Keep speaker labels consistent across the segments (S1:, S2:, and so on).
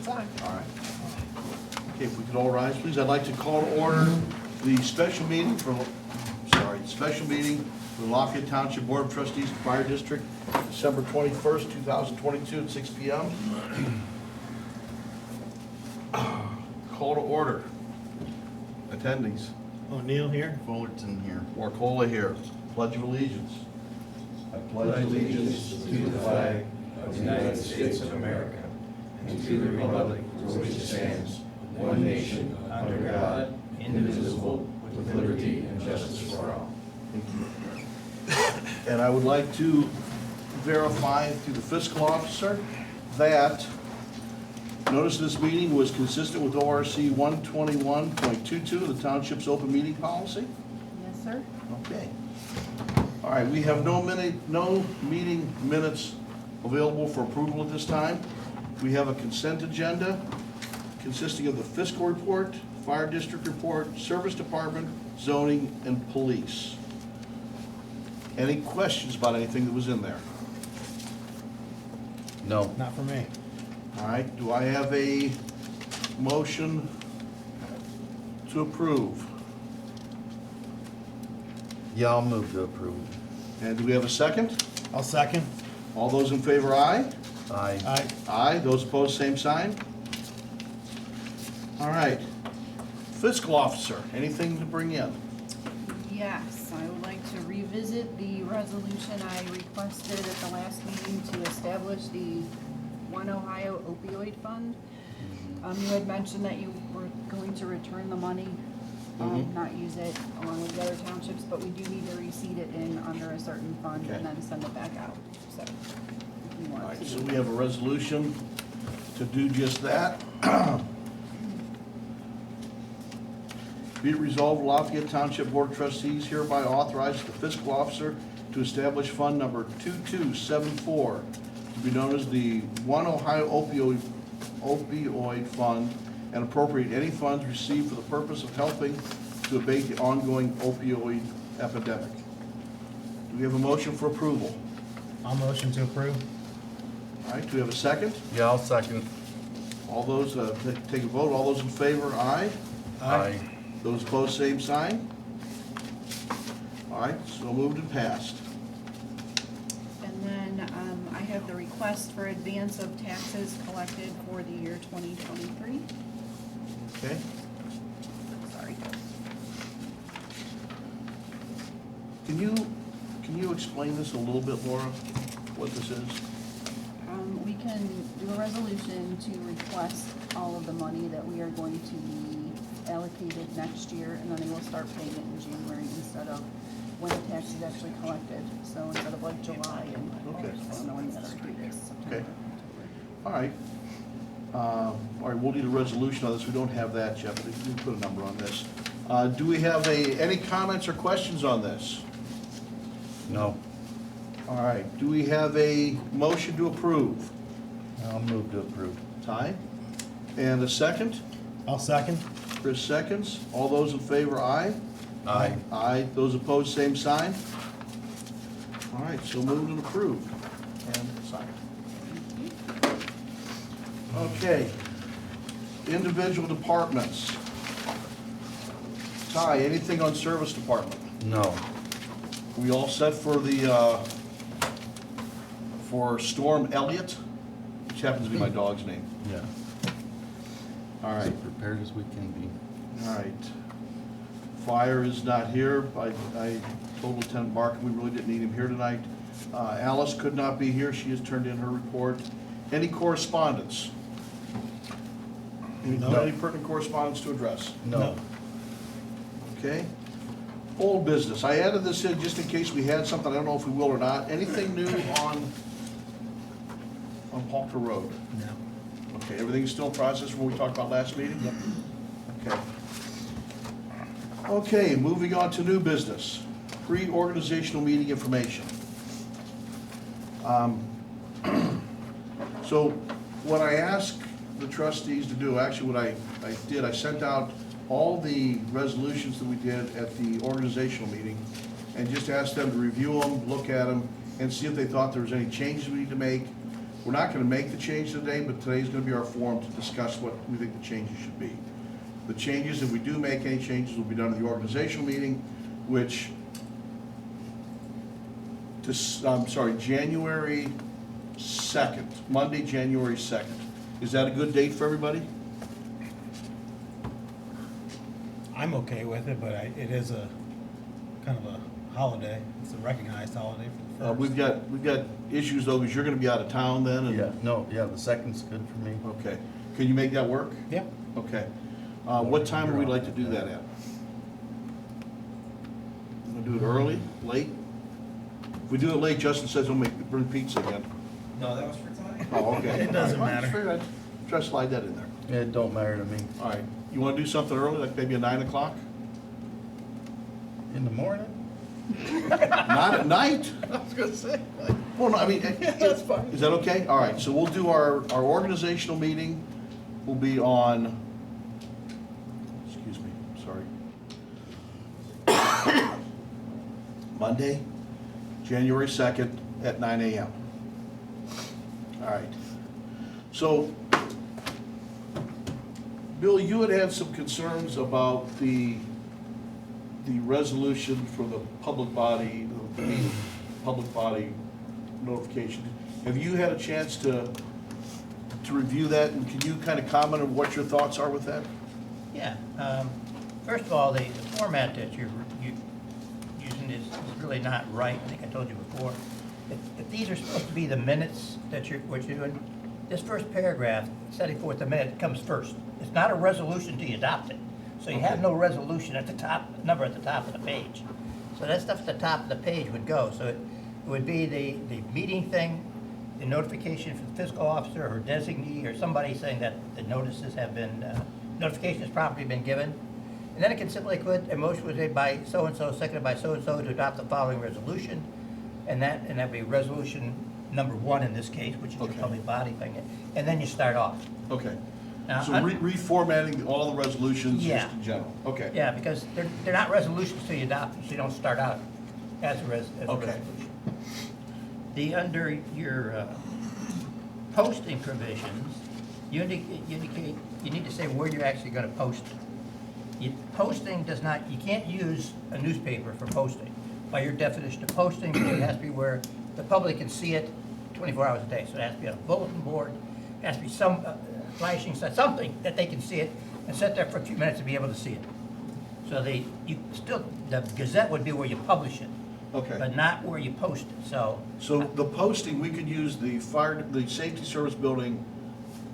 S1: fine.
S2: All right. Okay, if we could all rise, please. I'd like to call to order the special meeting for the Lafayette Township Board of Trustees Fire District, December 21st, 2022 at 6 p.m. Call to order. Attendees.
S1: O'Neill here.
S3: Fullerton here.
S2: Warcola here. Pledge of allegiance. I pledge allegiance
S4: to the flag of the United States of America and to the republic for which it stands, one nation, under God, indivisible, with liberty and justice for all.
S2: Thank you. And I would like to verify through the fiscal officer that notice of this meeting was consistent with ORC 121.22, the township's open meeting policy.
S5: Yes, sir.
S2: Okay. All right, we have no meeting minutes available for approval at this time. We have a consent agenda consisting of the fiscal report, fire district report, service department, zoning, and police. Any questions about anything that was in there?
S3: No.
S1: Not for me.
S2: All right, do I have a motion to approve?
S3: Yeah, I'll move to approve.
S2: And do we have a second?
S1: I'll second.
S2: All those in favor, aye?
S3: Aye.
S1: Aye.
S2: Aye. Those opposed, same sign? All right. Fiscal officer, anything to bring in?
S5: Yes, I would like to revisit the resolution I requested at the last meeting to establish the One Ohio Opioid Fund. You had mentioned that you were going to return the money, not use it along with the other townships, but we do need to reseed it in under a certain fund
S2: Okay.
S5: and then send it back out, so. If you
S2: All
S5: want
S2: right,
S5: to.
S2: so we have a resolution to do just that. Be it resolved, Lafayette Township Board of Trustees hereby authorizes the fiscal officer to establish fund number 2274 to be known as the One Ohio Opioid Fund and appropriate any funds received for the purpose of helping to abate the ongoing opioid epidemic. Do we have a motion for approval?
S1: I'll motion to approve.
S2: All right, do we have a second?
S3: Yeah, I'll second.
S2: All those, take a vote, all those in favor, aye.
S3: Aye.
S2: Those opposed, same sign. All right, so moved and passed.
S5: And then, I have the request for advance of taxes collected for the year 2023.
S2: Okay,
S5: Sorry.
S2: can you explain this a little bit, Laura, what this is?
S5: We can do a resolution to request all of the money that we are going to be allocated next year, and then they will start paying it in January instead of when the tax is actually collected. So instead of like July and,
S2: Okay.
S5: I don't know when the other date is, September.
S2: Okay. All right. All right, we'll need a resolution on this. We don't have that yet, but we can put a number on this. Do we have any comments or questions on this?
S3: No.
S2: All right, do we have a motion to approve?
S3: I'll move to approve.
S2: Ty? And a second?
S1: I'll second.
S2: Chris seconds. All those in favor, aye?
S3: Aye.
S2: Aye. Those opposed, same sign. All right, so moved and approved. And signed. Okay. Individual departments. Ty, anything on service department?
S3: No.
S2: We all set for the, for Storm Elliott, which happens to be my dog's name.
S3: Yeah.
S2: All right.
S3: As prepared as we can be.
S2: All right. Fire is not here. I told Lieutenant Barker we really didn't need him here tonight. Alice could not be here. She has turned in her report. Any correspondence?
S1: No.
S2: Any pertinent correspondence to address?
S3: No.
S2: Okay. Old business. I added this in just in case we had something. I don't know if we will or not. Anything new on Palter Road?
S1: No.
S2: Okay, everything's still in process from what we talked about last meeting? Yep. Okay. Okay, moving on to new business. Pre-organizational meeting information. So what I asked the trustees to do, actually what I did, I sent out all the resolutions that we did at the organizational meeting and just asked them to review them, look at them, and see if they thought there was any changes we need to make. We're not gonna make the change today, but today's gonna be our forum to discuss what we think the changes should be. The changes, if we do make any changes, will be done at the organizational meeting, which, January 2nd, Monday, January 2nd. Is that a good date for everybody?
S1: I'm okay with it, but it is a kind of a holiday. It's a recognized holiday for the first.
S2: We've got issues though, because you're gonna be out of town then, and.
S3: Yeah, no, yeah, the second's good for me.
S2: Okay, can you make that work?
S1: Yeah.
S2: Okay. What time would we like to do that at? We'll do it early, late? If we do it late, Justin says he'll bring pizza again.
S4: No, that was for tonight.
S2: Oh, okay.
S1: It doesn't
S2: Well,
S1: matter.
S2: sure, I'd try to slide that in there.
S3: Yeah, it don't matter to me.
S2: All right, you wanna do something early, like maybe a 9 o'clock?
S3: In the morning?
S2: Not at night?
S3: I was gonna say.
S2: Well, no, I mean,
S3: That's fine.
S2: is that okay? All right, so we'll do our organizational meeting will be on, excuse me, sorry. Monday, January 2nd at 9 a.m. All right. So, Bill, you had some concerns about the resolution for the public body, public body notification. Have you had a chance to review that, and can you kind of comment on what your thoughts are with that?
S6: Yeah, first of all, the format that you're using is really not right. I think I told you before. If these are supposed to be the minutes that what you're doing, this first paragraph, setting forth the minute, comes first. It's not a resolution until you adopt it. So you have no resolution at the top, number at the top of the page. So that stuff at the top of the page would go. So it would be the meeting thing, the notification from the fiscal officer or designee or somebody saying that the notices have been, notification has properly been given. And then it can simply put, a motion was made by so-and-so, seconded by so-and-so to adopt the following resolution. And that'd be resolution number 1 in this case, which is
S2: Okay.
S6: your public body thing. And then you start off.
S2: Okay.
S6: Now,
S2: So reformatting all the resolutions
S6: Yeah.
S2: just in general? Okay.
S6: Yeah, because they're not resolutions till you adopt them, so you don't start out as a
S2: Okay.
S6: resolution. Under your posting provisions, you indicate, you need to say where you're actually gonna post it. Posting does not, you can't use a newspaper for posting. By your definition of posting, it has to be where the public can see it 24 hours a day. So it has to be on a bulletin board, it has to be some flashing, something that they can see it and sit there for a few minutes to be able to see it. So the Gazette would be where you publish it,
S2: Okay.
S6: but not where you post it, so.
S2: So the posting, we could use the safety service building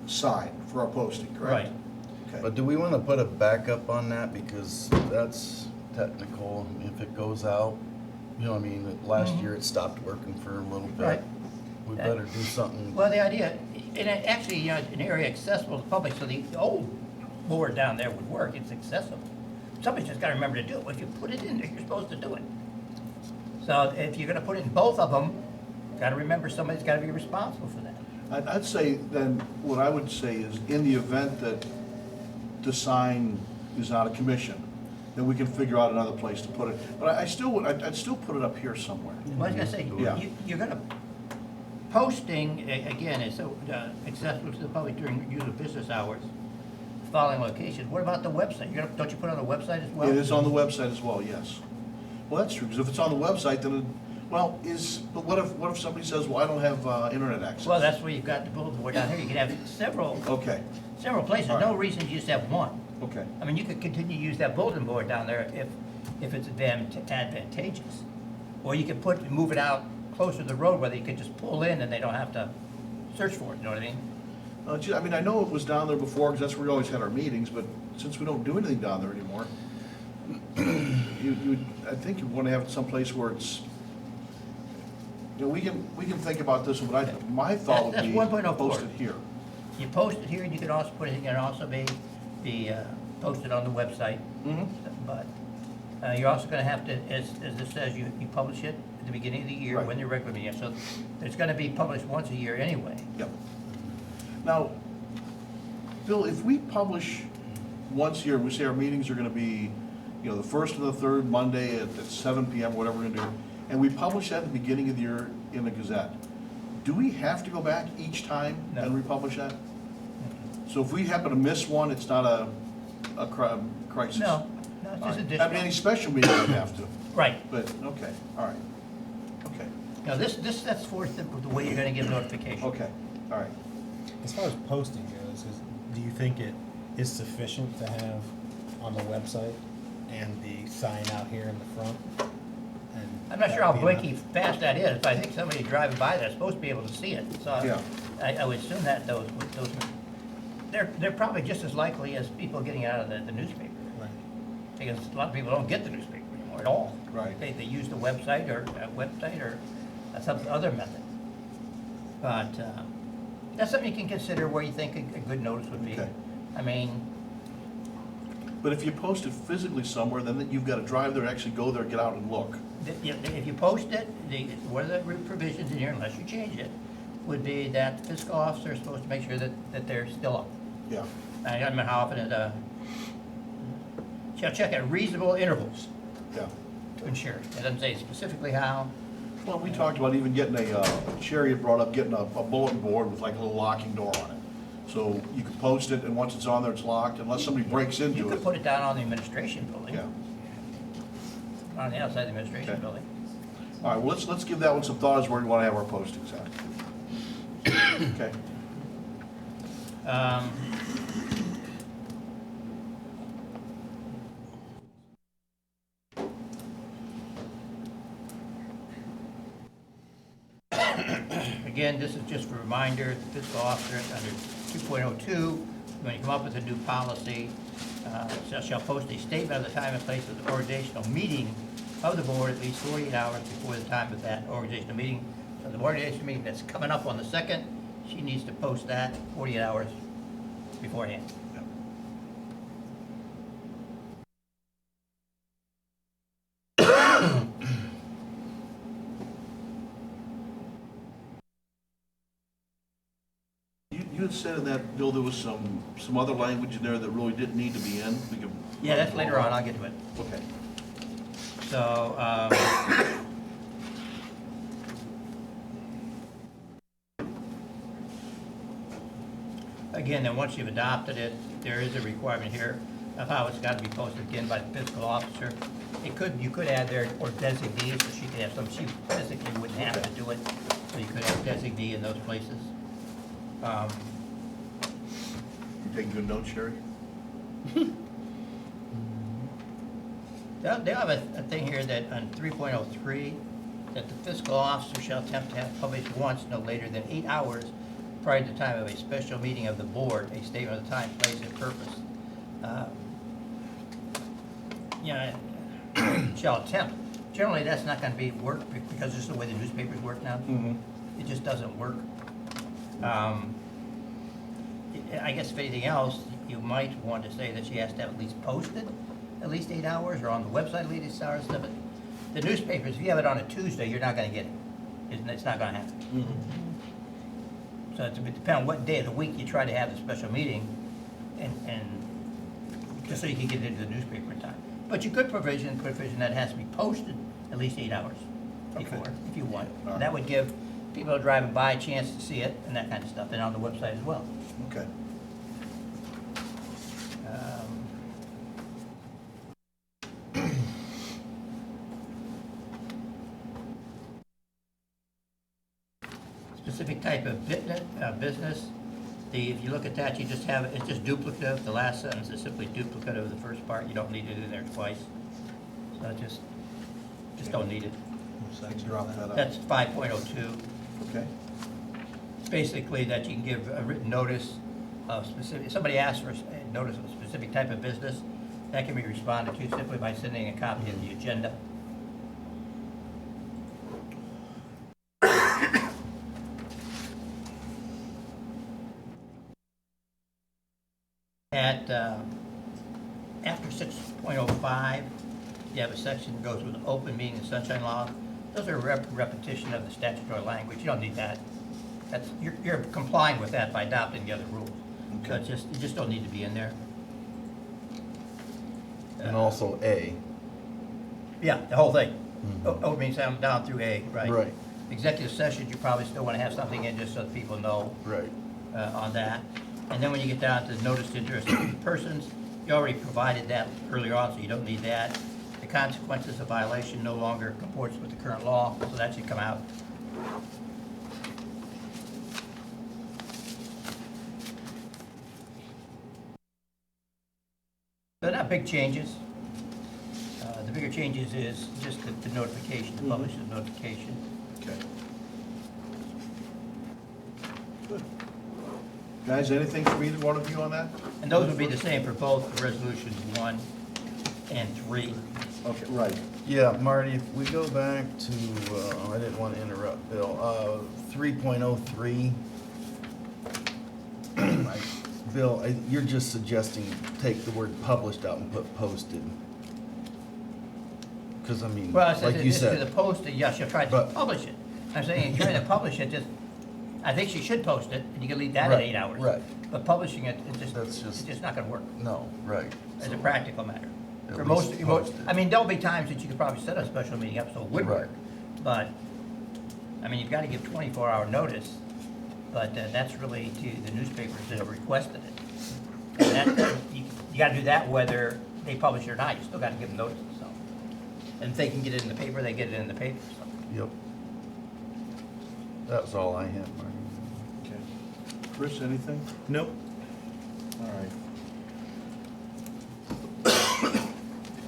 S2: sign for our posting, correct?
S6: Right.
S2: Okay.
S3: But do we wanna put a backup on that, because that's technical, if it goes out, you know, what I mean, last year it stopped working for a little bit.
S6: Right.
S3: We better do something.
S6: Well, the idea, and it actually, you know, it's an area accessible to the public, so the old board down there would work, it's accessible. Somebody's just gotta remember to do it. If you put it in there, you're supposed to do it. So if you're gonna put it in both of them, gotta remember somebody's gotta be responsible for that.
S2: I'd say then, what I would say is, in the event that the sign is out of commission, then we can figure out another place to put it. But I'd still put it up here somewhere.
S6: Well, I was gonna say,
S2: Yeah.
S6: you're gonna, posting, again, is accessible to the public during use of business hours, following locations. What about the website? Don't you put it on the website as well?
S2: It is on the website as well, yes. Well, that's true, because if it's on the website, then, but what if somebody says, well, I don't have internet access?
S6: Well, that's where you've got the bulletin board down here. You can have several
S2: Okay,
S6: places.
S2: All
S6: No
S2: right.
S6: reason you just have one.
S2: okay.
S6: I mean, you could continue to use that bulletin board down there if it's advantageous. Or you could move it out closer to the road where they could just pull in and they don't have to search for it, you know what I mean?
S2: Gee, I mean, I know it was down there before, because that's where we always had our meetings, but since we don't do anything down there anymore, I think you want to have it someplace where it's, you know, we can think about this, but my thought would
S6: That's
S2: be
S6: 1.04.
S2: post it here.
S6: You post it here, and you can also put it, it can also be posted on the website.
S2: Mhm.
S6: But you're also gonna have to, as this says, you publish it at the beginning of the year
S2: Right.
S6: when your regular meeting is. So it's gonna be published once a year anyway.
S2: Yep. Now, Bill, if we publish once a year, we say our meetings are gonna be, you know, the first and the third Monday at 7 PM, whatever we're gonna do, and we publish that at the beginning of the year in the Gazette, do we have to go back each time
S6: No.
S2: and republish that? So if we happen to miss one, it's not a crisis?
S6: No, no, it's
S2: All
S6: just
S2: right.
S6: additional.
S2: I mean, any special meeting we have to,
S6: Right.
S2: but, okay, all right. Okay,
S6: Now, this sets forth the way you're gonna give notification.
S2: okay, all right.
S1: As far as posting goes, do you think it is sufficient to have on the website and the sign out here in the front? And
S6: I'm not sure how
S1: that be enough?
S6: blinky fast that is, but I think somebody driving by there's supposed to be able to see it. So
S2: Yeah.
S6: I would assume that those, they're probably just as likely as people getting out of the newspaper.
S1: Right.
S6: Because a lot of people don't get the newspaper anymore at all.
S2: Right.
S6: They use the website or some other method. But that's something you can consider where you think a good notice would be.
S2: Okay.
S6: I mean,
S2: But if you post it physically somewhere, then you've got to drive there, actually go there, get out and look.
S6: if you post it, one of the provisions in here, unless you change it, would be that the fiscal officer is supposed to make sure that they're still up.
S2: Yeah,
S6: I don't know how often shall check at reasonable intervals
S2: yeah.
S6: to ensure. It doesn't say specifically how.
S2: Well, we talked about even getting Sherry had brought up getting a bulletin board with like a little locking door on it. So you could post it, and once it's on there, it's locked, unless somebody breaks
S6: You
S2: into
S6: could
S2: it.
S6: put it down on the administration building.
S2: Yeah.
S6: On the outside of the administration
S2: Okay.
S6: building.
S2: All right, well, let's give that one some thought as where we want to have our postings at. Okay.
S6: Again, this is just a reminder, the fiscal officer under 2.02, when you come up with a new policy, shall post a statement of the time and place of the organizational meeting of the board at least 48 hours before the time of that organizational meeting. So the organizational meeting that's coming up on the 2nd, she needs to post that 48 hours beforehand.
S2: You had said in that, Bill, there was some other language in there that really didn't need to be in. We could.
S6: Yeah, that's later on, I'll get to it.
S2: Okay.
S6: So, again, then once you've adopted it, there is a requirement here of how it's got to be posted again by the fiscal officer. You could add there, or designee, so she could have some, she physically wouldn't have to do it, so you could have designee in those places.
S2: You taking good notes, Sherry?
S6: They have a thing here that on 3.03, that the fiscal officer shall attempt to have published once no later than 8 hours prior to the time of a special meeting of the board, a statement of the time, place, and purpose. Shall attempt. Generally, that's not gonna be work, because this is the way the newspapers work now.
S2: Mm-hmm.
S6: It just doesn't work. I guess if anything else, you might want to say that she has to have at least posted at least 8 hours, or on the website at least 8 hours of it. The newspapers, if you have it on a Tuesday, you're not gonna get it. It's not gonna happen.
S2: Mm-hmm.
S6: So it depends on what day of the week you try to have the special meeting, and just so you can get it into the newspaper in time. But you could provision that it has to be posted at least 8 hours before,
S2: Okay.
S6: if you want.
S2: All right.
S6: That would give people who are driving by a chance to see it and that kind of stuff, and on the website as well.
S2: Okay.
S6: Specific type of business, if you look at that, you just have, it's just duplicative. The last sentence is simply duplicative of the first part. You don't need it in there twice. So just don't need it.
S2: Drop that out.
S6: That's 5.02.
S2: Okay.
S6: It's basically that you can give a written notice of specific, if somebody asks for a notice of a specific type of business, that can be responded to simply by sending a copy of the agenda. At, after 6.05, you have a section that goes with open meeting and sunshine law. Those are repetition of the statutory language. You don't need that. You're complying with that by adopting the other rules. So
S2: Okay.
S6: you just don't need to be in there.
S3: And also A.
S6: Yeah, the whole thing.
S3: Mhm.
S6: O means I'm down through A, right?
S3: Right.
S6: executive sessions, you probably still want to have something in just so that people know
S3: Right.
S6: on that. And then when you get down to notice to interested persons, you already provided that earlier on, so you don't need that. The consequences of violation no longer comports with the current law, so that should come out. They're not big changes. The bigger changes is just the notification, the publisher's notification.
S2: Okay. Good. Guys, anything from either one of you on that?
S6: And those would be the same for both the resolutions 1 and 3.
S2: Okay, right.
S3: Yeah, Marty, if we go back to, I didn't want to interrupt Bill, 3.03. Bill, you're just suggesting take the word published out and put posted. Because I mean,
S6: Well, it says
S3: like you
S6: to the
S3: said,
S6: post, yes, she'll try to
S3: But-
S6: publish it. I'm saying, trying to publish it, just, I think she should post it, and you can leave that at
S3: Right,
S6: 8 hours.
S3: right.
S6: But publishing it,
S3: That's just-
S6: it's just not gonna work,
S3: no, right.
S6: as a
S3: So,
S6: practical matter.
S3: At
S6: For
S3: least
S6: most,
S3: post it.
S6: I mean, there'll be times that you could probably set a special meeting up so it would work. But, I mean, you've gotta give 24-hour notice, but that's really to the newspapers that have requested it. And that, you gotta do that whether they publish it or not, you still gotta give them notice, so. And if they can get it in the paper, they get it in the paper, so.
S3: Yep. That was all I had, Marty.
S2: Okay. Chris, anything?
S1: Nope.
S2: All right.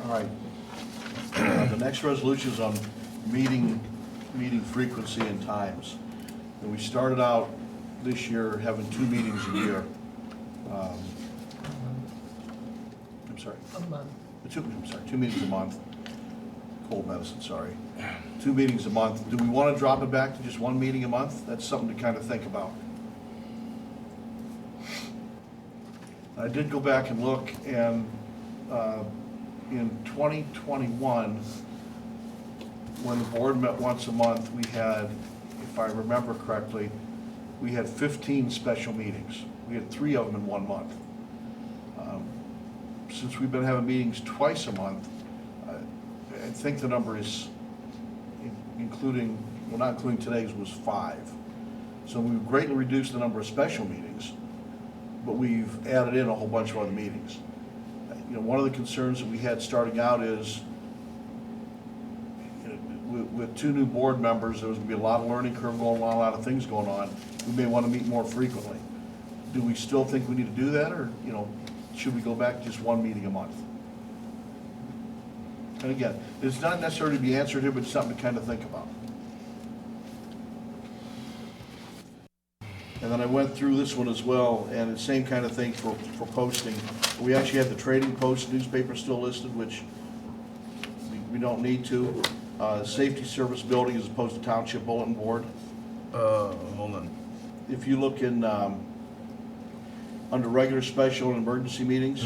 S2: All right. The next resolution is on meeting frequency and times. And we started out this year having 2 meetings a year. I'm sorry.
S7: A month.
S2: 2 meetings a month. Cold medicine, sorry. 2 meetings a month. Do we want to drop it back to just 1 meeting a month? That's something to kind of think about. I did go back and look, and in 2021, when the board met once a month, we had, if I remember correctly, we had 15 special meetings. We had 3 of them in 1 month. Since we've been having meetings twice a month, I think the number is, including, well, not including today's, was 5. So we've greatly reduced the number of special meetings, but we've added in a whole bunch of other meetings. You know, one of the concerns that we had starting out is, you know, with 2 new board members, there was gonna be a lot of learning curve going on, a lot of things going on. We may wanna meet more frequently. Do we still think we need to do that, or, you know, should we go back to just 1 meeting a month? And again, it's not necessarily to be answered here, but it's something to kind of think about. And then I went through this one as well, and the same kind of thing for posting. We actually had the Trading Post newspaper still listed, which we don't need to. Safety Service Building as opposed to Township Bulletin Board.
S3: Hold on.
S2: If you look in, under regular, special, and emergency meetings.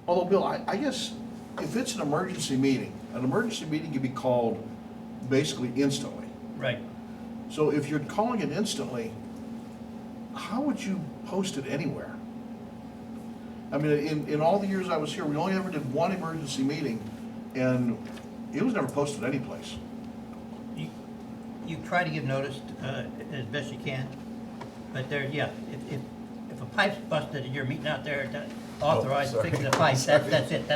S2: Although, Bill, I guess if it's an emergency meeting can be called basically instantly.
S6: Right.
S2: So if you're calling it instantly, how would you post it anywhere? I mean, in all the years I was here, we only ever did 1 emergency meeting, and it was never posted anyplace.
S6: You try to give notice as best you can, but there, yeah, if a pipe's busted and you're meeting out there to authorize
S3: sorry.
S6: fixing the pipe, that's it,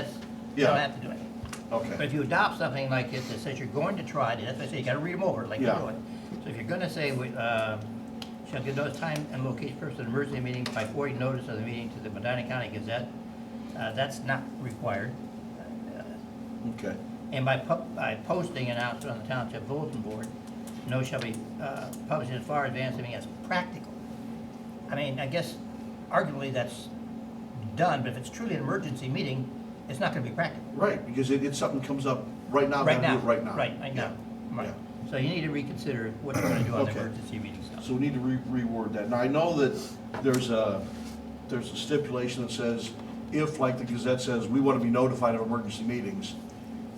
S6: you
S2: Yeah.
S6: don't have to do anything. But
S2: Okay,
S6: if you adopt something like this that says you're going to try it, that's what I say, you gotta read them over like you're
S2: Yeah.
S6: doing. So if you're gonna say, shall give notice time and location person of emergency meeting by forwarding notice of the meeting to the Medina County Gazette, that's not required.
S2: okay.
S6: And by posting announcement on the Township Bulletin Board, notice shall be published as far advanced as practical. I mean, I guess arguably that's done, but if it's truly an emergency meeting, it's not gonna be practical.
S2: Right, because it's something comes up right now,
S6: Right
S2: gotta
S6: now.
S2: do it right now.
S6: Right now,
S2: Yeah.
S6: right. So you need to reconsider what you're gonna do on the
S2: Okay.
S6: emergency meeting stuff.
S2: So we need to reword that. Now, I know that there's a stipulation that says, if, like the Gazette says, we want to be notified of emergency meetings,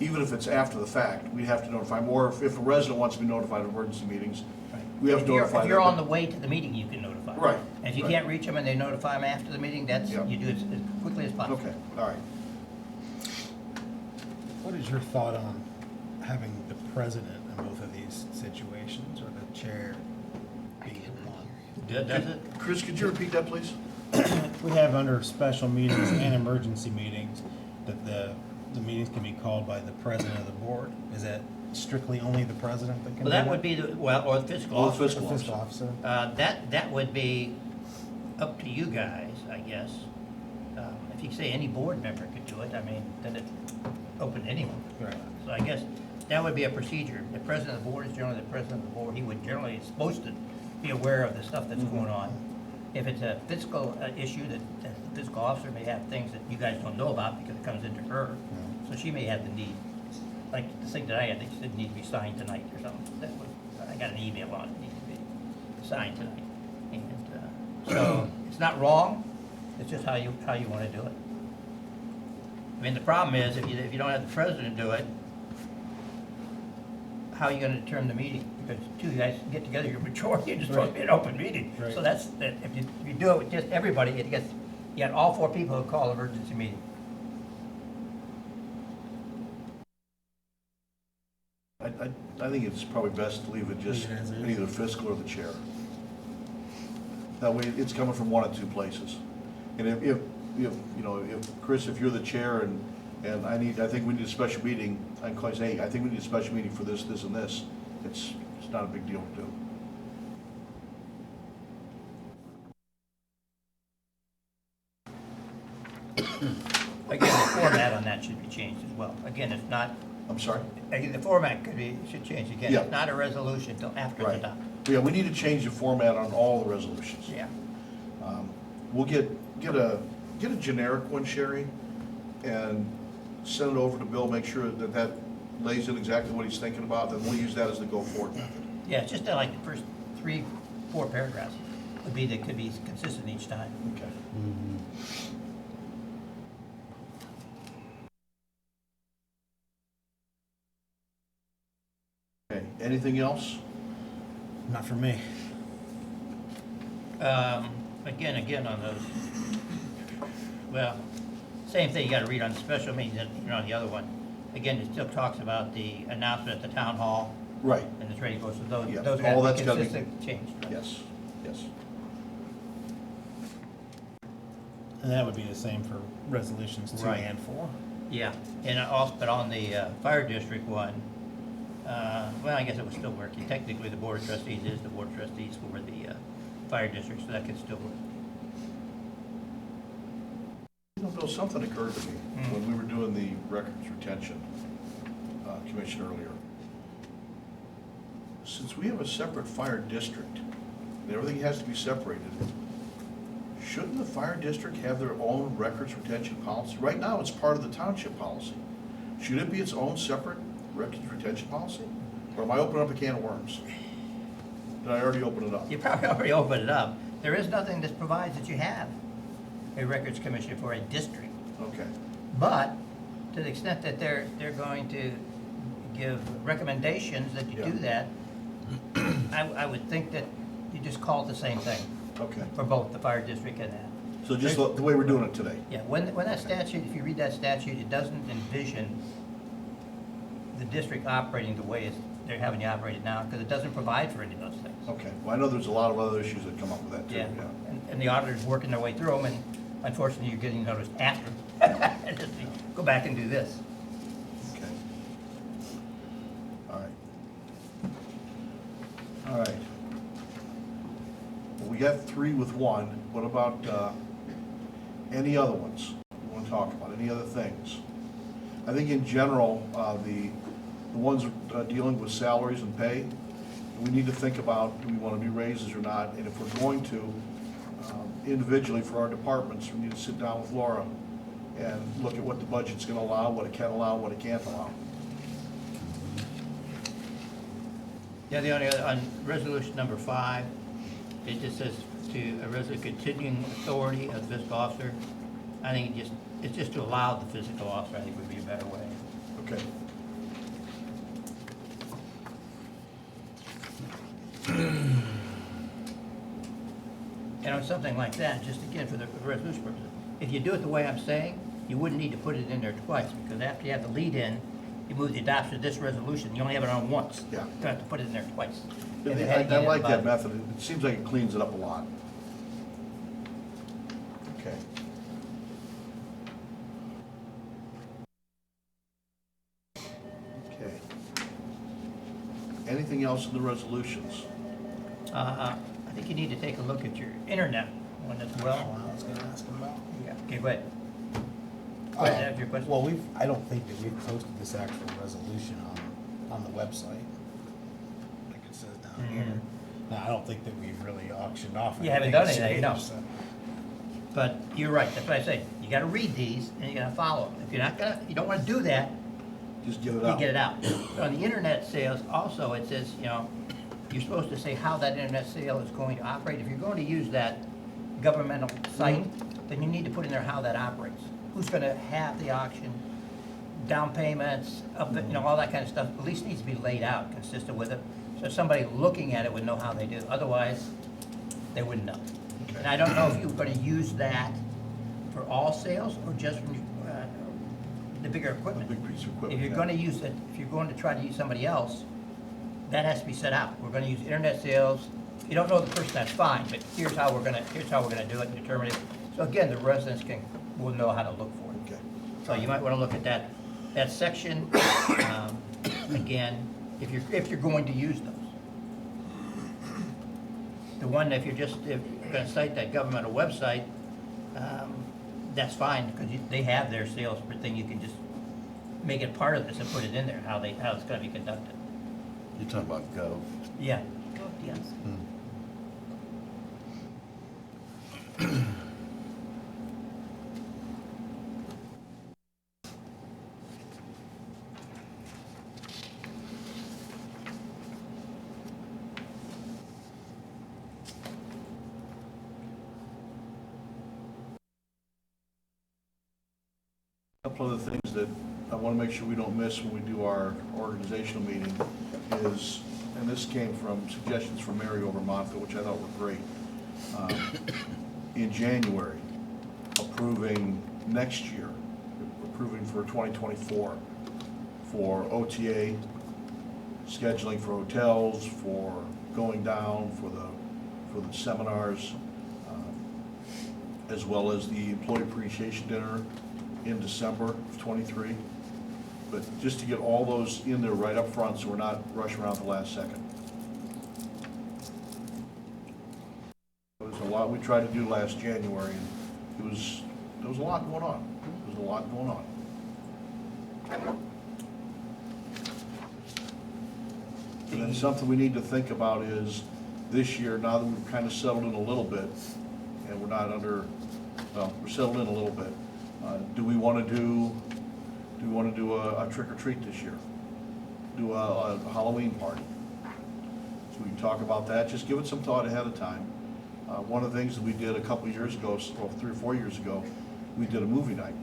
S2: even if it's after the fact, we have to notify more. If a resident wants to be notified of emergency meetings, we have to notify them.
S6: If you're on the way to the meeting, you can notify.
S2: Right,
S6: And if you
S2: right.
S6: can't reach them and they notify them after the meeting, that's,
S2: Yeah.
S6: you do it as quickly as possible.
S2: Okay, all right.
S1: What is your thought on having the president in both of these situations, or the chair be one.
S6: Does it?
S2: Chris, could you repeat that, please?
S1: We have under special meetings and emergency meetings, that the meetings can be called by the president of the board. Is that strictly only the president that can do
S6: Well,
S1: that?
S6: that would be the, well, or the fiscal
S2: Or the
S6: officer.
S2: fiscal
S1: Or fiscal officer?
S6: That would be up to you guys, I guess. If you say any board member could do it, I mean, then it's open to anyone.
S1: Right.
S6: So I guess that would be a procedure. The president of the board is generally the president of the board. He would generally, is supposed to be aware of the stuff that's going on. If it's a fiscal issue, that the fiscal officer may have things that you guys don't know about because it comes into her. So she may have the need, like the thing that I had, they said need to be signed tonight or something. That was, I got an email on it, needs to be signed tonight. And so it's not wrong, it's just how you want to do it. I mean, the problem is, if you don't have the president do it, how are you gonna determine the meeting? Because two guys get together, you're majority, it's supposed to be an open meeting.
S1: Right.
S6: So that's, if you do it with just everybody, it gets, you got all four people who call emergency meeting.
S2: I think it's probably best to leave it just
S1: Leave it as is.
S2: either fiscal or the chair. That way, it's coming from one of two places. And if, you know, if, Chris, if you're the chair and I think we need a special meeting, I can call you and say, hey, I think we need a special meeting for this, this, and this, it's not a big deal to do.
S6: Again, the format on that should be changed as well. Again, it's not,
S2: I'm sorry?
S6: again, the format should change again.
S2: Yeah.
S6: It's not a resolution until after it's
S2: Right.
S6: adopted.
S2: Yeah, we need to change the format on all the resolutions.
S6: Yeah.
S2: We'll get a generic one, Sherry, and send it over to Bill, make sure that lays in exactly what he's thinking about, then we'll use that as the go-forward method.
S6: Yeah, it's just that like the first 3-4 paragraphs would be, that could be consistent each time.
S2: Okay. Okay, anything else?
S1: Not for me.
S6: Again on those, well, same thing you gotta read on special meetings, and, you know, on the other one. Again, it still talks about the announcement at the town hall,
S2: Right,
S6: and it's ready to go, so those,
S2: Yeah,
S6: those
S2: all
S6: gotta
S2: that's
S6: be
S2: gotta be-
S6: consistent, changed. right?
S2: yes, yes.
S1: And that would be the same for resolutions 2
S6: Right.
S1: and 4.
S6: Yeah, and also, but on the fire district one, well, I guess it was still working. Technically, the board of trustees is the board of trustees for the fire district, so that could still work.
S2: You know, Bill, something occurred to me when we were doing the records retention commission earlier. Since we have a separate fire district, and everything has to be separated, shouldn't the fire district have their own records retention policy? Right now, it's part of the township policy. Should it be its own separate records retention policy? Or am I opening up a can of worms? Did I already open it up?
S6: You probably already opened it up. There is nothing that provides that you have a records commission for a district.
S2: Okay,
S6: But to the extent that they're going to give recommendations that you do
S2: Yeah.
S6: that, I would think that you just call it the same thing
S2: okay.
S6: for both the fire district and that.
S2: So just the way we're doing it today?
S6: Yeah, when that statute, if you read that statute, it doesn't envision the district operating the way they're having you operate it now, because it doesn't provide for any of those things.
S2: Okay, well, I know there's a lot of other issues that come up with that too,
S6: Yeah,
S2: yeah.
S6: and the auditors working their way through them, and unfortunately, you're getting noticed after. Go back and do this.
S2: Okay. All right. All right. Well, we got 3 with 1. What about any other ones you want to talk about? Any other things? I think in general, the ones dealing with salaries and pay, we need to think about, do we want to do raises or not? And if we're going to, individually for our departments, we need to sit down with Laura and look at what the budget's going to allow, what it can allow, what it can't allow.
S6: Yeah, the only other, on resolution number 5, it just says to a continuing authority of the fiscal officer. I think it's just to allow the fiscal officer, I think would be a better way.
S2: Okay.
S6: And on something like that, just again for the resolution purposes, if you do it the way I'm saying, you wouldn't need to put it in there twice, because after you have the lead in, you move the adoption of this resolution, you only have it on once.
S2: Yeah.
S6: You don't have to put it in there twice.
S2: I
S6: And then
S2: I like
S6: about
S2: that
S6: it.
S2: method. It seems like it cleans it up a lot. Okay. Okay. Anything else in the resolutions?
S6: I think you need to take a look at your internet one as well.
S1: I was gonna ask him about.
S6: Yeah, okay, go ahead. Go ahead, have your question.
S1: Well, I don't think that we've posted this actual resolution on the website, like it says down
S6: Mhm.
S1: here. Now, I don't think that we've really auctioned off.
S6: You haven't done anything,
S1: anything,
S6: no.
S1: so-
S6: But you're right, that's what I say, you gotta read these and you gotta follow them. If you're not gonna, you don't wanna do that,
S2: Just get it
S6: you
S2: out.
S6: get it out. So on the internet sales, also, it says, you know, you're supposed to say how that internet sale is going to operate. If you're going to use that governmental site, then you need to put in there how that operates. Who's gonna have the auction, down payments, all that kind of stuff, at least needs to be laid out, consistent with it. So somebody looking at it would know how they do. Otherwise, they wouldn't know. And I don't know if you're gonna use that for all sales or just from the bigger equipment.
S2: Big piece of equipment,
S6: If you're
S2: yeah.
S6: gonna use it, if you're going to try to use somebody else, that has to be set out. We're gonna use internet sales. If you don't know the person, that's fine, but here's how we're gonna do it and determine it. So again, the residents will know how to look for it.
S2: Okay.
S6: So you might wanna look at that section, again, if you're going to use those. The one, if you're gonna cite that governmental website, that's fine, because they have their sales thing, you can just make it part of this and put it in there, how it's gonna be conducted.
S3: You're talking about Gov.
S6: Yeah.
S5: Yes.
S2: A couple of the things that I want to make sure we don't miss when we do our organizational meeting is, and this came from suggestions from Mary over Montville, which I thought were great. In January, approving next year, approving for 2024, for OTA, scheduling for hotels, for going down, for the seminars, as well as the employee appreciation dinner in December of '23. But just to get all those in there right up front, so we're not rushing around at the last second. There was a lot we tried to do last January, and there was a lot going on. There was a lot going on. And then something we need to think about is, this year, now that we've kind of settled in a little bit, and we're not under, well, we're settled in a little bit, do we want to do a trick or treat this year? Do a Halloween party? So we can talk about that, just give it some thought ahead of time. One of the things that we did a couple of years ago, well, 3 or 4 years ago, we did a movie night,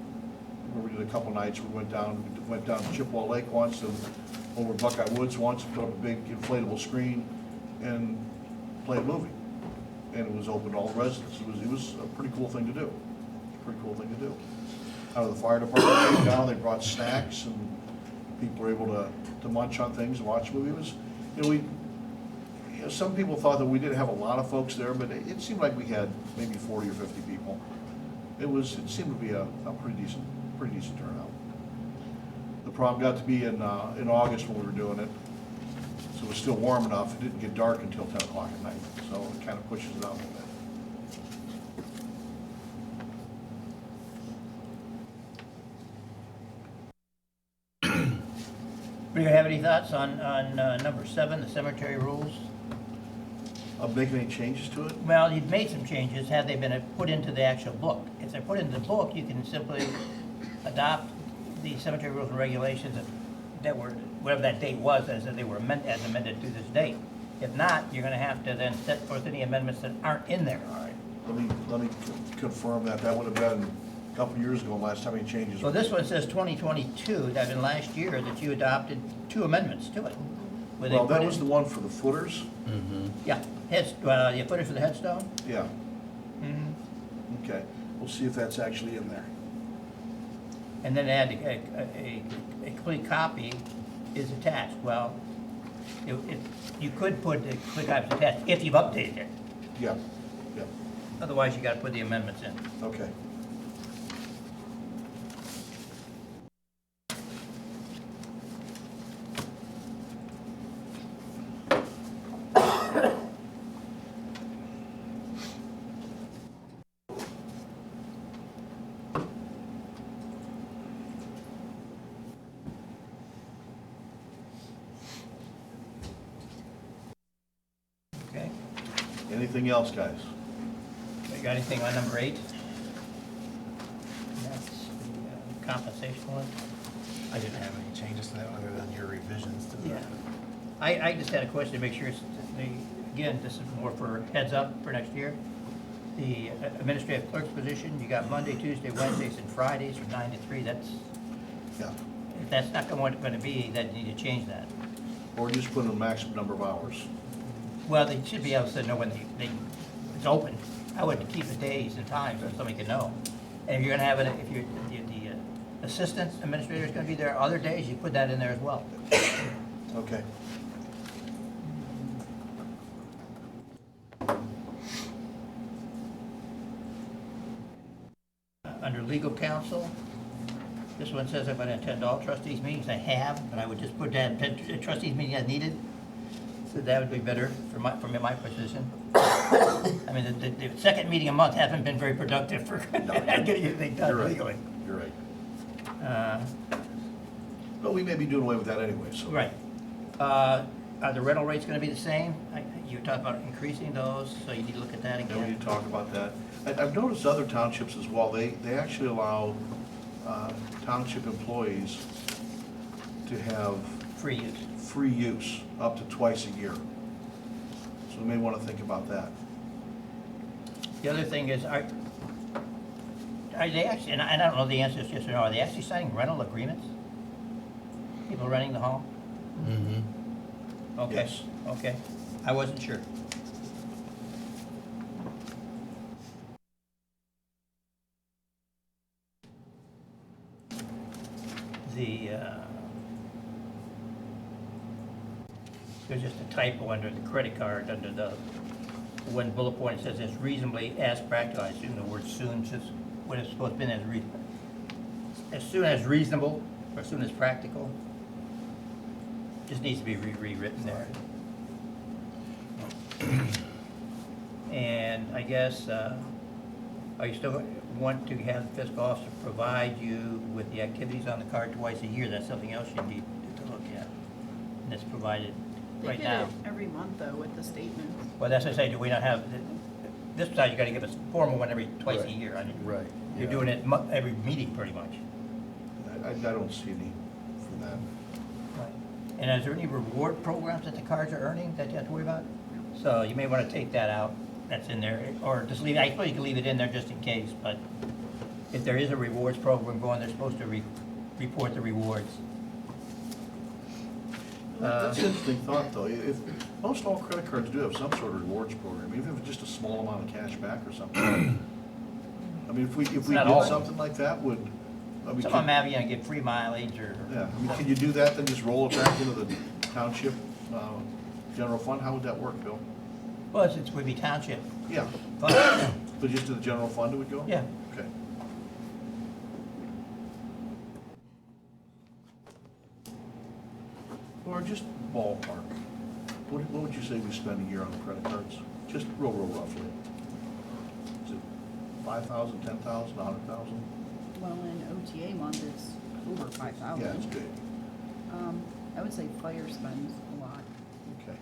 S2: where we did a couple nights. We went down to Chippewa Lake once, and over Buckeye Woods once, put up a big inflatable screen and played a movie. And it was open to all the residents. It was a pretty cool thing to do. Pretty cool thing to do. Out of the fire department came down, they brought snacks, and people were able to munch on things and watch a movie. It was, some people thought that we didn't have a lot of folks there, but it seemed like we had maybe 40 or 50 people. It seemed to be a pretty decent turnout. The problem got to be in August when we were doing it, so it was still warm enough. It didn't get dark until 10 o'clock at night, so it kind of pushes it out a little bit.
S6: Do you have any thoughts on number 7, the cemetery rules?
S2: Making any changes to it?
S6: Well, you've made some changes, had they been put into the actual book. If they're put into the book, you can simply adopt the cemetery rules and regulations that were, whatever that date was, as they were as amended to this date. If not, you're gonna have to then set forth any amendments that aren't in there.
S2: All right, let me confirm that. That would have been a couple years ago, last time any changes.
S6: So this one says 2022, that in last year, that you adopted 2 amendments to it. where they
S2: Well, that
S6: put
S2: was
S6: in-
S2: the one for the footers?
S6: Yeah, you put it for the headstone?
S2: Yeah,
S6: Mm-hmm.
S2: okay. We'll see if that's actually in there.
S6: and then add a complete copy is attached. Well, you could put the complete copy is attached if you've updated it.
S2: Yeah, yeah,
S6: Otherwise, you gotta put the amendments in.
S2: okay.
S6: Okay?
S2: Anything else, guys?
S6: You got anything on number 8? That's the compensation one.
S1: I didn't have any changes to that other than your revisions to
S6: Yeah.
S1: that.
S6: I just had a question to make sure, again, this is more for heads up for next year. The administrative clerk's position, you got Monday, Tuesday, Wednesdays, and Fridays from 9 to 3. That's,
S2: Yeah.
S6: if that's not gonna be, then you need to change that.
S2: Or just put in a maximum number of hours.
S6: Well, they should be able to know when it's open. I would keep the days and times so somebody can know. And if you're gonna have it, if the assistant administrator is gonna be there other days, you put that in there as well.
S2: Okay.
S6: Under legal counsel, this one says I'm gonna attend all trustees meetings. I have, but I would just put that, attend trustees meeting as needed. So that would be better for my position. I mean, the second meeting a month hasn't been very productive for getting anything
S2: You're
S6: done
S2: right.
S6: legally.
S2: You're right.
S6: Uh,
S2: But we may be doing away with that anyway, so.
S6: Right. Are the rental rates gonna be the same? You talked about increasing those, so you need to look at that
S2: Yeah, we
S6: again.
S2: need to talk about that. I've noticed other townships as well, they actually allow township employees to have
S6: Free use.
S2: free use up to twice a year. So we may want to think about that.
S6: The other thing is, are they actually, and I don't know the answer to this, yes or no, are they actually signing rental agreements? People renting the home?
S3: Mm-hmm.
S6: Okay,
S2: Yes.
S6: okay. I wasn't sure. There's just a typo under the credit card, under the one bullet point, it says it's reasonably as practical. I assume the word soon, just what it's supposed to be as soon as reasonable, or as soon as practical. Just needs to be rewritten there. And I guess, are you still want to have the fiscal officer provide you with the activities on the card twice a year? That's something else you need to look at. And it's provided
S5: They
S6: right
S5: did
S6: now.
S5: it every month though with the statement.
S6: Well, that's what I say, do we not have, this side, you gotta give us a formal one twice a
S3: Right.
S6: year. I mean,
S3: Right.
S6: You're
S3: yeah.
S6: doing it every meeting, pretty much.
S2: I don't see any for that.
S6: And is there any reward programs that the cards are earning that you have to worry about? So you may wanna take that out, that's in there, or just leave, I suppose you can leave it in there just in case, but if there is a rewards program going, they're supposed to report the rewards.
S2: That's an interesting thought, though. If, most all credit cards do have some sort of rewards program, even if it's just a small amount of cash back or something. I mean, if we
S6: Not all.
S2: did something like that, would, I mean,
S6: Some of them have, you know, get free mileage or.
S2: yeah, I mean, can you do that, then just roll it back into the township, general fund? How would that work, Bill?
S6: Well, it would be township
S2: Yeah,
S6: fund.
S2: but just to the general fund it would go?
S6: Yeah.
S2: Okay. Or just ballpark. What would you say we spend a year on credit cards? Just real roughly. Is it 5,000, 10,000, 100,000?
S5: Well, in OTA month, it's over 5,000.
S2: Yeah, it's big.
S5: I would say fire spends a lot.
S2: Okay.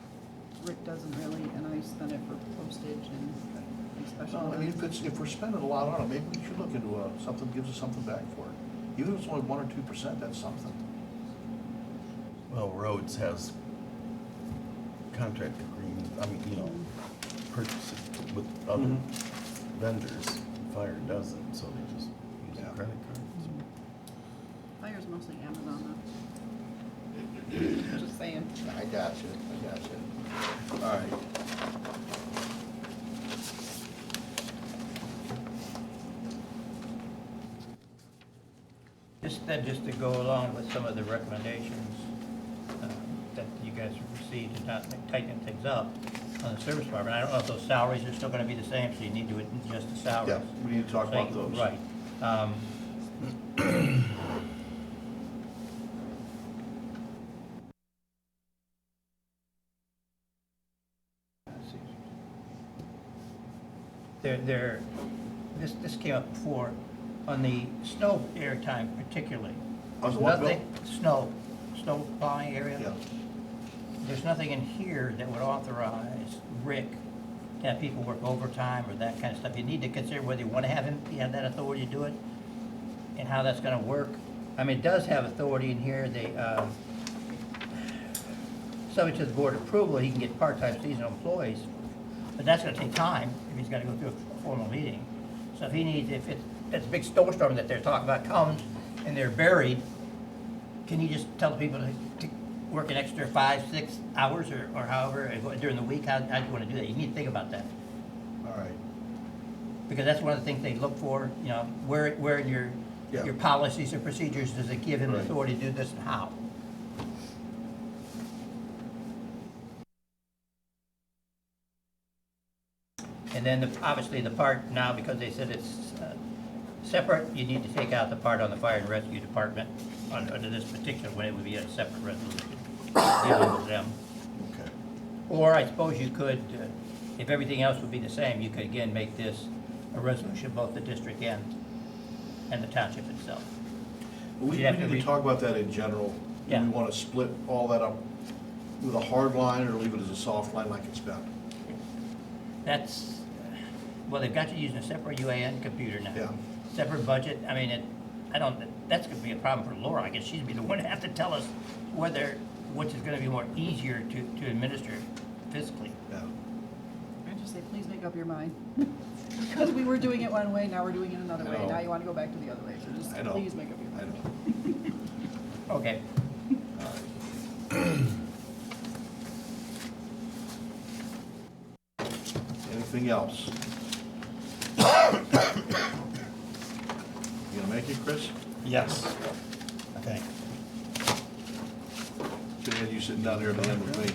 S5: Rick doesn't really, and I spend it for postage and special.
S2: Well, I mean, if we're spending a lot on it, maybe we should look into something that gives us something back for it. Even if it's only 1 or 2%, that's something.
S3: Well, roads has contract agreement, I mean, you know, purchase it with other
S2: Mhm.
S3: vendors. Fire doesn't, so they just use
S2: Yeah.
S3: a credit card.
S5: Fire's mostly Amazon though. Just saying.
S2: I got you. All right.
S6: This then just to go along with some of the recommendations that you guys have received and not tightening things up on the service department, I don't know if those salaries are still gonna be the same, so you need to adjust the salaries.
S2: Yeah, we need to talk
S6: So you-
S2: about those.
S6: Right. This came up before, on the snow airtime particularly.
S2: On the what, Bill?
S6: Nothing, snow plowing area.
S2: Yeah.
S6: There's nothing in here that would authorize Rick to have people work overtime or that kind of stuff. You need to consider whether you want to have him, he have that authority to do it, and how that's gonna work. I mean, it does have authority in here, subject to the board approval, he can get part-time seasonal employees, but that's gonna take time if he's gotta go through a formal meeting. So if he needs, if it's a big snowstorm that they're talking about comes and they're buried, can you just tell the people to work an extra 5, 6 hours or however during the week? How do you want to do that? You need to think about that.
S2: All right.
S6: Because that's one of the things they look for, you know, where in
S2: Yeah.
S6: your policies and procedures does it give him the
S2: Right.
S6: authority to do this and how? And then obviously the part now, because they said it's separate, you need to take out the part on the fire and rescue department under this particular one. It would be a separate resolution dealing with them.
S2: Okay.
S6: Or I suppose you could, if everything else would be the same, you could again make this a resolution, both the district and the township itself.
S2: We
S6: You'd have
S2: need
S6: to
S2: to
S6: read-
S2: talk about that in general. Do
S6: Yeah.
S2: we want to split all that up with a hard line or leave it as a soft line like it's been?
S6: That's, well, they've got you using a separate UAN computer now.
S2: Yeah.
S6: Separate budget, I mean, that's gonna be a problem for Laura. I guess she'd be the one to have to tell us which is gonna be more easier to administer fiscally.
S2: Yeah.
S5: I just say, please make up your mind. Because we were doing it one way, now we're doing it another
S2: I
S5: way.
S2: know.
S5: Now you want to go back to the other way, so just
S2: I know.
S5: please make up your
S2: I
S5: mind.
S2: know.
S6: Okay.
S2: Anything else? You gonna make it, Chris?
S1: Yes, I think.
S2: Should've had you sitting down here at the end with me.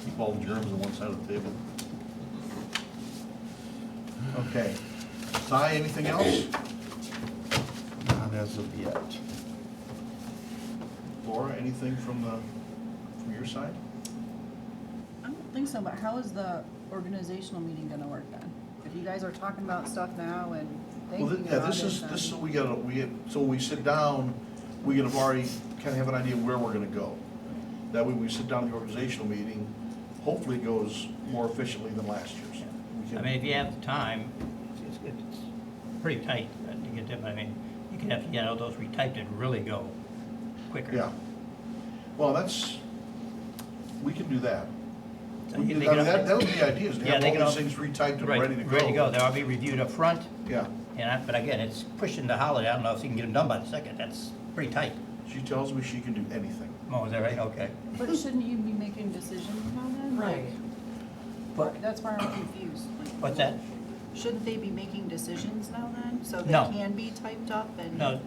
S2: Keep all the germs on one side of the table. Okay. Ty, anything else?
S3: Not as of yet.
S2: Laura, anything from your side?
S5: I don't think so, but how is the organizational meeting gonna work then? If you guys are talking about stuff now and
S2: Well,
S5: thinking
S2: yeah,
S5: about
S2: this
S5: it,
S2: is,
S5: then-
S2: so when we sit down, we can have already kind of have an idea where we're gonna go. That way, when we sit down in the organizational meeting, hopefully it goes more efficiently than last year's. We
S6: I
S2: can-
S6: mean, if you have the time, it's pretty tight to get them, I mean, you can have to get all those retyped and really go quicker.
S2: Yeah. Well, we can do that.
S6: So
S2: We
S6: you
S2: can-
S6: think it-
S2: That would be the idea, is to
S6: Yeah,
S2: have
S6: they
S2: all
S6: can all-
S2: these things retyped and
S6: Right,
S2: ready to go.
S6: Ready to go, they'll all be reviewed up front,
S2: Yeah.
S6: but again, it's pushing the holiday, I don't know if you can get them done by the second, that's pretty tight.
S2: She tells me she can do anything.
S6: Oh, is that right? Okay.
S5: But shouldn't you be making decisions now then?
S7: Right.
S5: Like, that's why I'm confused. Like,
S6: What's that?
S5: Shouldn't they be making decisions now then, so they
S6: No.
S5: can be typed up and?
S6: No,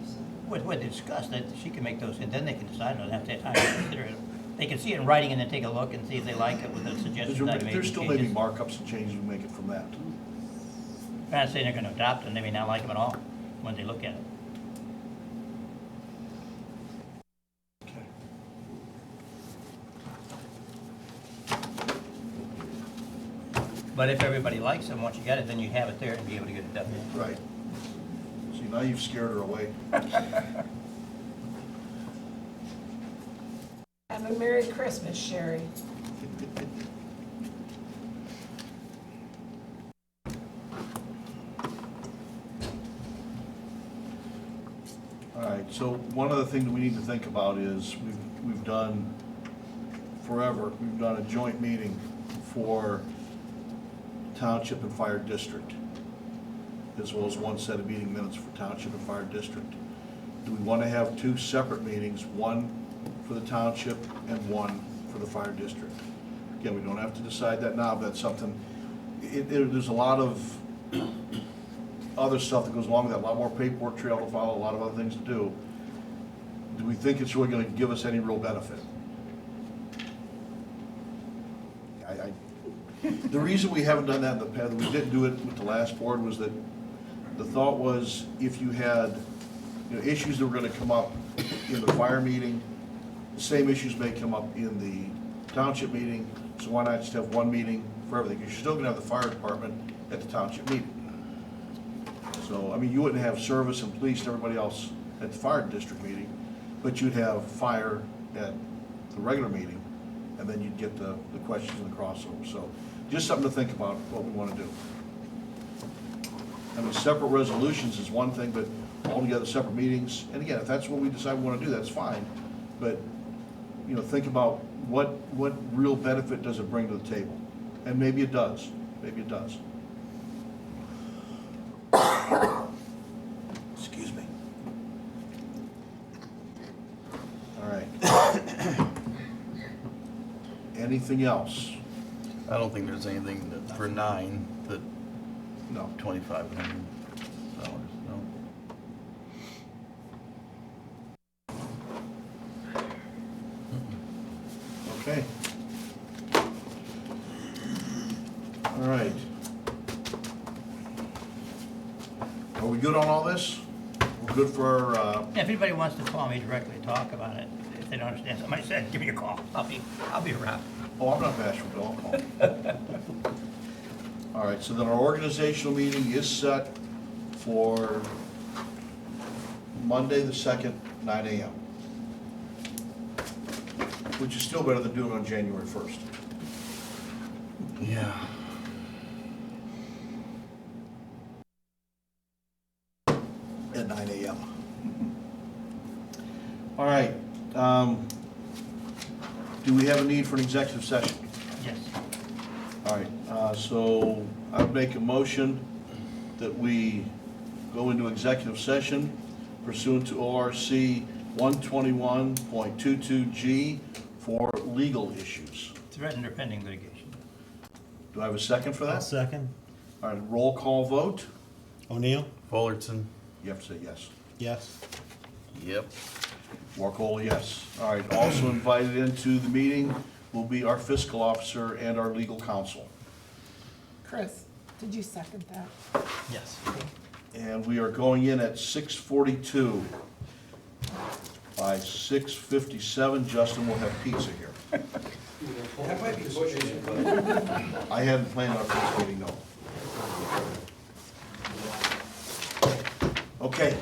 S6: what they discussed, that she can make those, and then they can decide, on have to have time to consider it. They can see it in writing and then take a look and see if they like it with the suggestions I made.
S2: There's still maybe markups and changes we make it from that.
S6: I'm not saying they're gonna adopt them, they may not like them at all when they look at it.
S2: Okay.
S6: But if everybody likes them, once you get it, then you have it there and be able to get it done.
S2: Right. See, now you've scared her away.
S7: Have a Merry Christmas, Sherry.
S2: All right, so one other thing that we need to think about is, we've done forever, we've done a joint meeting for township and fire district, as well as one set of meeting minutes for township and fire district. Do we want to have two separate meetings, one for the township and one for the fire district? Again, we don't have to decide that now, but that's something, there's a lot of other stuff that goes along with that, a lot more paperwork trail to follow, a lot of other things to do. do we think it's really gonna give us any real benefit? The reason we haven't done that in the past, we didn't do it with the last board, was that the thought was if you had, issues that were gonna come up in the fire meeting, the same issues may come up in the township meeting, so why not just have one meeting for everything? You're still gonna have the fire department at the township meeting. So, I mean, you wouldn't have service and police and everybody else at the fire district meeting, but you'd have fire at the regular meeting, and then you'd get the questions and the crossover. So, just something to think about, what we wanna do. I mean, separate resolutions is one thing, but altogether separate meetings, and again, if that's what we decide we wanna do, that's fine. But, think about what real benefit does it bring to the table? And maybe it does, maybe it does. Excuse me. All right. Anything else?
S3: I don't think there's anything that, for 9, that
S2: No.
S3: $2,500, no.
S2: Okay. All right. Are we good on all this? We're good for our,
S6: If anybody wants to call me directly to talk about it, if they don't understand, somebody said, give me a call. I'll be around.
S2: oh, I'm not bashful, Bill, I'll call. All right, so then our organizational meeting is set for Monday, the 2nd, 9 AM. Which is still better than doing it on January 1st.
S3: Yeah.
S2: At 9 AM. All right, do we have a need for an executive session?
S6: Yes.
S2: All right, so I would make a motion that we go into executive session pursuant to ORC 121.22G for legal issues.
S6: Threatened or pending litigation.
S2: Do I have a second for
S1: I'll
S2: that?
S1: second.
S2: All right, roll call vote.
S1: O'Neill?
S3: Fullerton?
S2: You have to say yes.
S1: Yes.
S3: Yep.
S2: Warcol, yes. All right, also invited into the meeting will be our fiscal officer and our legal counsel.
S7: Chris, did you second that?
S6: Yes.
S2: And we are going in at 6:42. By 6:57, Justin will have pizza here.
S4: That might be pushing it, but.
S2: I hadn't planned on this meeting, no. Okay.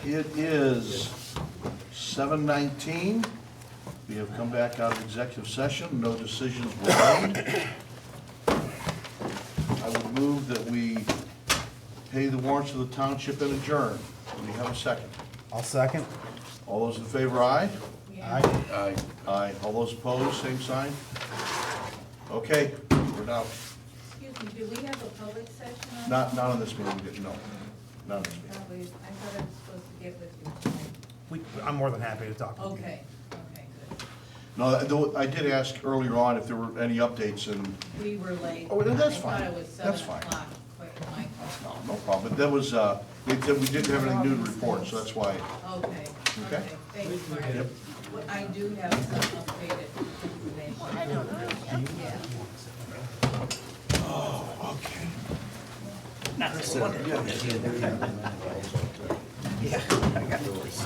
S2: It is 7:19. We have come back out of executive session. No decisions were made. I would move that we pay the warrants of the township and adjourn. Do we have a second?
S1: I'll second.
S2: All those in favor, aye?
S1: Aye.
S3: Aye.
S2: Aye. All those opposed, same sign? Okay, we're now,
S8: Excuse me, do we have a public session on?
S2: not on this meeting, no. Not on this meeting.
S8: Probably, I thought I was supposed to get with you tonight.
S1: I'm more than happy to talk with you.
S8: Okay, okay, good.
S2: No, though, I did ask earlier on if there were any updates, and,
S8: We were late.
S2: Oh, that's fine.
S8: I thought it was
S2: That's
S8: 7
S2: fine.
S8: o'clock, quite my fault.
S2: no problem. But that was, we didn't have anything new to report, so that's why.
S8: Okay,
S2: Okay.
S8: okay, thanks, Marty.
S2: Yep.
S8: Well, I do have some updated information. I don't know. Yeah.
S6: Yeah, I got those.